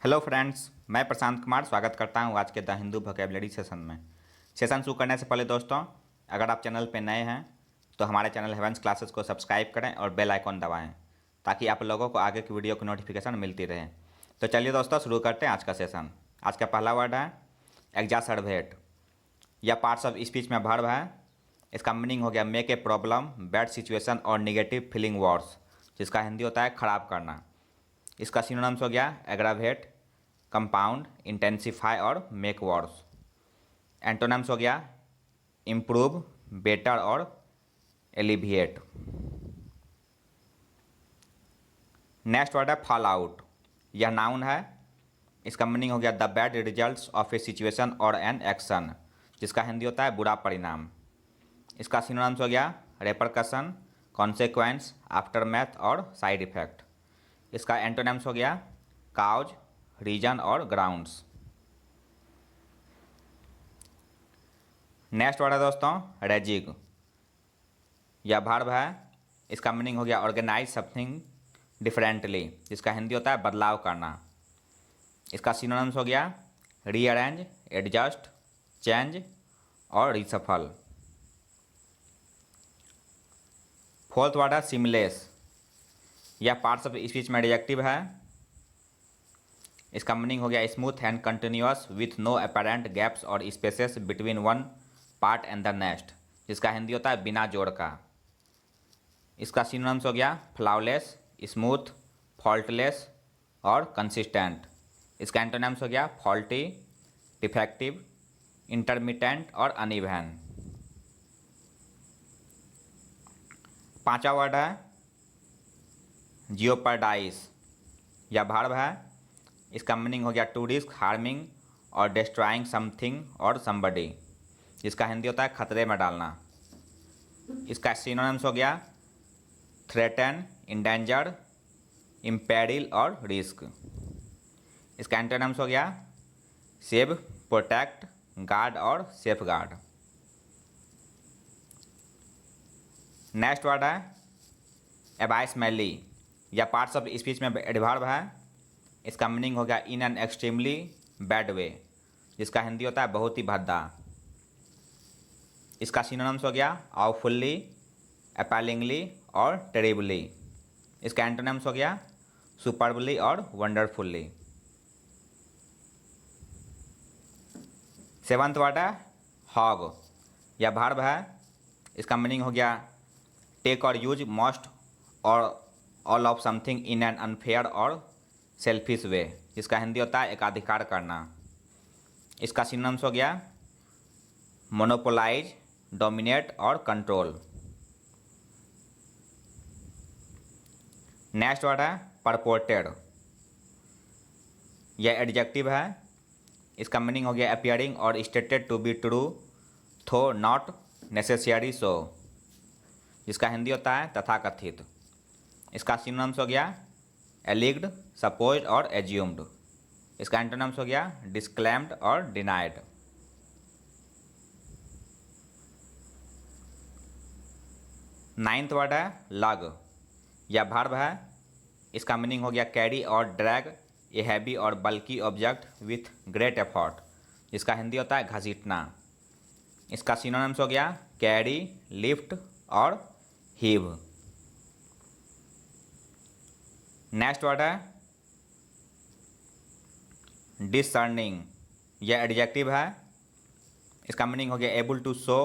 Hello friends, मैं प्रशांत कुमार स्वागत करता हूं आज के द हिंदू वोकेबलरी सेशन में। सेशन शुरू करने से पहले दोस्तों, अगर आप चैनल पर नए हैं तो हमारे चैनल हेवेंस क्लासेस को सब्सक्राइब करें और बेल आइकॉन दबाएं ताकि आप लोगों को आगे की वीडियो की नोटिफिकेशन मिलती रहे। तो चलिए दोस्तों, शुरू करते हैं आज का सेशन। आज का पहला वर्ड है एग्जासर्बेट। यह पार्ट्स ऑफ स्पीच में वर्ब है। इसका मीनिंग हो गया make a problem, bad situation और निगेटिव फीलिंग वर्स, जिसका हिंदी होता है खराब करना। इसका सिनोनिम्स हो गया एग्रावेट, कंपाउंड, इंटेंसिफाई और मेक वर्स। एंटोनिम्स हो गया इम्प्रूव, बेटर और एलिविएट। नेक्स्ट वर्ड है फॉल आउट। यह नाउन है। इसका मीनिंग हो गया the bad results of A situation और एन एक्शन, जिसका हिंदी होता है बुरा परिणाम। इसका सिनोनिम्स हो गया रेपरकशन, कॉन्सेक्वेंस, आफ्टरमैथ और साइड इफेक्ट। इसका एंटोनिम्स हो गया काउज, रीजन और ग्राउंड्स। नेक्स्ट वर्ड है दोस्तों रेजिग। यह वर्ब है। इसका मीनिंग हो गया ऑर्गेनाइज समथिंग डिफरेंटली, जिसका हिंदी होता है बदलाव करना। इसका सिनोनिम्स हो गया रीअरेंज, एडजस्ट, चेंज और रिसफल। फोर्थ वर्ड है सिमलेस। यह पार्ट्स ऑफ स्पीच में एडजेक्टिव है। इसका मीनिंग हो गया smooth and continuous with no apparent gaps और spaces between one part and the next, जिसका हिंदी होता है बिना जोड़ का। इसका सिनोनिम्स हो गया फ्लॉलेस, स्मूथ, फॉल्टलेस और कंसिस्टेंट। इसका एंटोनिम्स हो गया फॉल्टी, डिफेक्टिव, इंटरमिटेंट और अनइवन। पांचवा वर्ड है जियोपर्डाइज। यह वर्ब है। इसका मीनिंग हो गया टू रिस्क हार्मिंग और डिस्ट्रॉइंग समथिंग और समबडी, जिसका हिंदी होता है खतरे में डालना। इसका सिनोनिम्स हो गया थ्रेटन, इंडेंजर, इम्पेरिल और रिस्क। इसका एंटोनिम्स हो गया सेव, प्रोटेक्ट, गार्ड और सेफ गार्ड। नेक्स्ट वर्ड है एबाइसमेली। यह पार्ट्स ऑफ स्पीच में एडवर्ब है। इसका मीनिंग हो गया in an extremely bad way, जिसका हिंदी होता है बहुत ही भद्दा। इसका सिनोनिम्स हो गया आवफुल्ली, अपैलिंगली और टेरिबली। इसका एंटोनिम्स हो गया सुपरबली और वंडरफुल्ली। सेवंथ वर्ड है हॉग। यह वर्ब है। इसका मीनिंग हो गया टेक और यूज मोस्ट और all of something in an unfair और सेल्फिश वे, जिसका हिंदी होता है एकाधिकार करना। इसका सिनोनिम्स हो गया मोनोपोलाइज, डोमिनेट और कंट्रोल। नेक्स्ट वर्ड है परपोर्टेड। यह एडजेक्टिव है। इसका मीनिंग हो गया अपियरिंग और स्टेटेड टू बी ट्रू थो नॉट नेसेसरी सो, जिसका हिंदी होता है तथाकथित। इसका सिनोनिम्स हो गया एलिग्ड, सपोज्ड और एज्यूम्ड। इसका एंटोनिम्स हो गया डिस्क्लेम्ड और डिनाइड। नाइन्थ वर्ड है लग। यह वर्ब है। इसका मीनिंग हो गया कैरी और ड्रैग ए हैवी और bulky object with great effort, जिसका हिंदी होता है घसीटना। इसका सिनोनिम्स हो गया कैरी, लिफ्ट और हीव। नेक्स्ट वर्ड है डिसर्निंग। यह एडजेक्टिव है। इसका मीनिंग हो गया able to show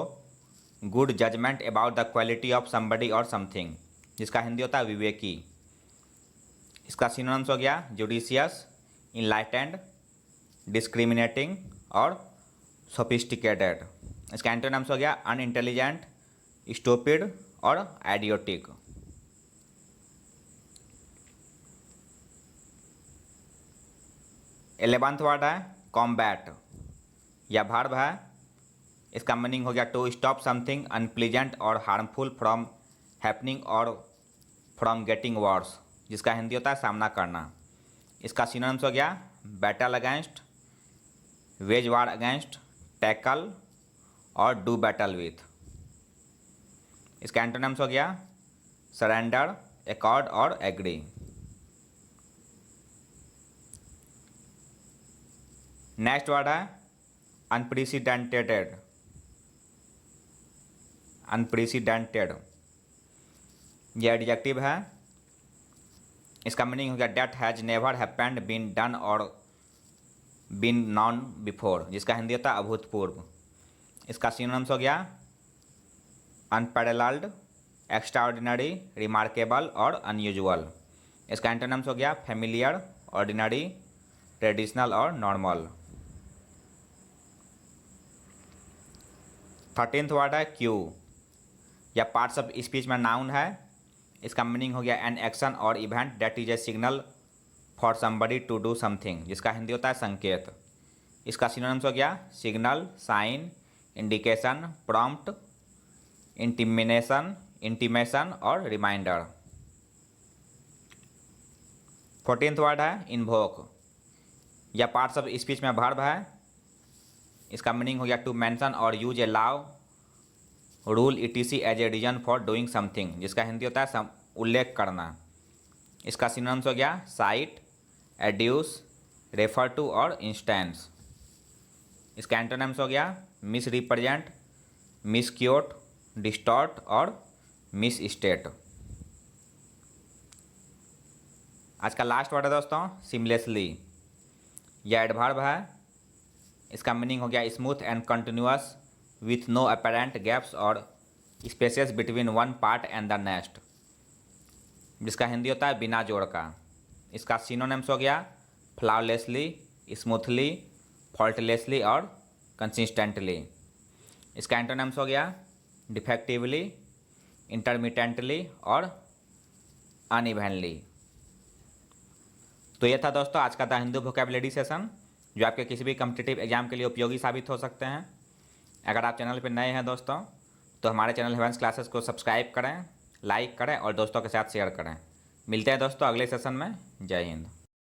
good judgment about the quality of somebody और समथिंग, जिसका हिंदी होता है विवेकी। इसका सिनोनिम्स हो गया जुडिशियस, इनलाइटेंड, डिस्क्रिमिनेटिंग और सोफिस्टिकेटेड। इसका एंटोनिम्स हो गया अनइंटेलिजेंट, स्टूपिड और आइडियोटिक। एलेवंथ वर्ड है कॉम्बैट। यह वर्ब है। इसका मीनिंग हो गया टू स्टॉप समथिंग अनप्लीजेंट और हार्मफुल फ्रॉम हैपनिंग और फ्रॉम गेटिंग वर्स, जिसका हिंदी होता है सामना करना। इसका सिनोनिम्स हो गया battle against, wage war against, tackle और डू बैटल विथ। इसका एंटोनिम्स हो गया सरेंडर, एकॉर्ड और एग्री। नेक्स्ट वर्ड है अनप्रेसिडेंटेड। अनप्रेसिडेंटेड ये एडजेक्टिव है। इसका मीनिंग हो गया that has never happened, been done और बीन नॉन बिफोर, जिसका हिंदी होता है अभूतपूर्व। इसका सिनोनिम्स हो गया अनपैरेलल्ड, एक्स्ट्राऑर्डिनरी, रिमार्केबल और अनयूजुअल। इसका एंटोनिम्स हो गया फेमिलियर, ऑर्डिनरी, ट्रेडिशनल और नॉर्मल। 13th वर्ड है क्यू। यह पार्ट्स ऑफ स्पीच में नाउन है। इसका मीनिंग हो गया एन एक्शन और event that is a signal for somebody to do something, जिसका हिंदी होता है संकेत। इसका सिनोनिम्स हो गया signal, sign, indication, prompt, intimation और रिमाइंडर। 14th वर्ड है इन्वोक। यह पार्ट्स ऑफ स्पीच में वर्ब है। इसका मीनिंग हो गया टू मेंशन और use a law, rule, etc as a reason for doing something, जिसका हिंदी होता है उल्लेख करना। इसका सिनोनिम्स हो गया साइट, एड्यूस, रेफर टू और इंस्टेंस। इसका एंटोनिम्स हो गया मिस रिप्रेजेंट, मिसक्योट, डिस्टॉर्ट और मिस स्टेट। आज का लास्ट वर्ड है दोस्तों सीमलेसली। यह एडवर्ब है। इसका मीनिंग हो गया smooth and continuous with no apparent gaps और spaces between one part and the next, जिसका हिंदी होता है बिना जोड़ का। इसका सिनोनिम्स हो गया फ्लॉलेसली, स्मूथली, फॉल्टलेसली और कंसिस्टेंटली। इसका एंटोनिम्स हो गया डिफेक्टिवली, इंटरमिटेंटली और अनइवनली। तो ये था दोस्तों आज का द हिंदू वोकैबुलरी सेशन, जो आपके किसी भी कम्पिटिटिव एग्जाम के लिए उपयोगी साबित हो सकते हैं। अगर आप चैनल पर नए हैं दोस्तों तो हमारे चैनल हेवेंस क्लासेस को सब्सक्राइब करें, लाइक करें और दोस्तों के साथ शेयर करें। मिलते हैं दोस्तों अगले सेशन में। जय हिंद।